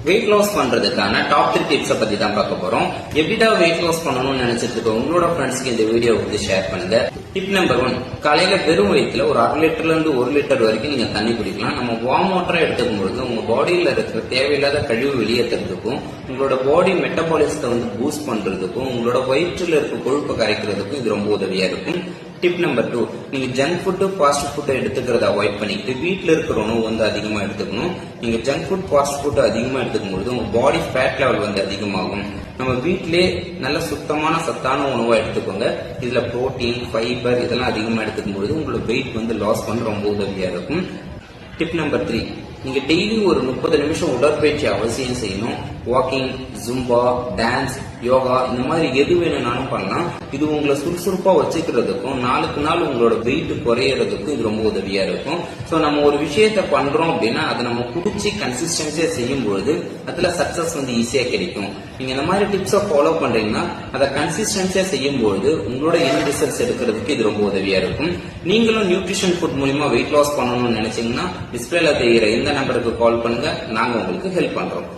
Weight loss பண்றதுக்கான top 3 டிப்ஸை பத்தி தான் பார்க்க போறோம். எப்படிடா வெயிட் லாஸ் பண்ணணும்னு நினைச்சிட்டு இருக்க உங்களோட ஃப்ரெண்ட்ஸ்க்கு இந்த வீடியோ வந்து ஷேர் பண்ணுங்க. டிப் நம்பர் 1, காலையில வெறும் வயிற்றுல ஒரு 1/2 லிட்டர்ல இருந்து 1 லிட்டர் வரைக்கும் நீங்க தண்ணி குடிக்கலாம். நம்ம வார்ம் வாட்டரா எடுத்துக்கும் பொழுது உங்க பாடியில இருக்கிற தேவையில்லாத கழிவு வெளியேற்றுறதுக்கும், உங்களோட பாடி மெட்டபாலிசத்தை வந்து பூஸ்ட் பண்றதுக்கும், உங்களோட வயிற்றுல இருக்க கொழுப்பை கரைக்கிறதுக்கும் இது ரொம்ப உதவியா இருக்கும். டிப் நம்பர் 2, நீங்க ஜங்க் ஃபுட் ஃபாஸ்ட் ஃபுட் எடுத்துக்கிறத அவாய்ட் பண்ணிட்டு வீட்டில் இருக்கிற உணவு வந்து அதிகமா எடுத்துக்கணும். நீங்க ஜங்க் ஃபுட் ஃபாஸ்ட் ஃபுட் அதிகமா எடுத்துக்கும் பொழுது உங்க பாடி ஃபேட் லெவல் வந்து அதிகமாகும். நம்ம வீட்டிலே நல்ல சுத்தமான சத்தான உணவா எடுத்துக்கோங்க. இதுல புரோட்டீன், ஃபைபர் இதெல்லாம் அதிகமா எடுத்துக்கும் பொழுது உங்களோட வெயிட் வந்து லாஸ் பண்ண ரொம்ப உதவியா இருக்கும். டிப் நம்பர் 3, நீங்க டெய்லி ஒரு 30 நிமிஷம் உடற்பயிற்சி அவசியம் செய்யணும். வாக்கிங், ஜும்பா, டான்ஸ், யோகா இந்த மாதிரி எது வேணும்னாலும் பண்ணலாம். இது உங்களை சுறுசுறுப்பா வச்சுக்கிறதுக்கும் நாளுக்கு நாள் உங்களோட வெயிட் குறையறதுக்கும் இது ரொம்ப உதவியா இருக்கும். சோ நம்ம ஒரு விஷயத்த பண்றோம் அப்படின்னா அதை நம்ம பிடிச்சி கன்சிஸ்டன்சியா செய்யும் பொழுது அதுல சக்சஸ் வந்து ஈஸியா கிடைக்கும். நீங்க இந்த மாதிரி டிப்ஸை ஃபாலோ பண்றீங்கன்னா அதை கன்சிஸ்டன்சியா செய்யும் பொழுது உங்களோட எண்ட் ரிசல்ட்ஸ் எடுக்கிறதுக்கு இது ரொம்ப உதவியா இருக்கும். நீங்களும் நியூட்ரிஷன் ஃபுட் மூலமா வெயிட் லாஸ் பண்ணணும்னு நினைச்சீங்கன்னா டிஸ்பிளேல தெரிகிற இந்த நம்பருக்கு கால் பண்ணுங்க. நாங்க உங்களுக்கு ஹெல்ப் பண்றோம்.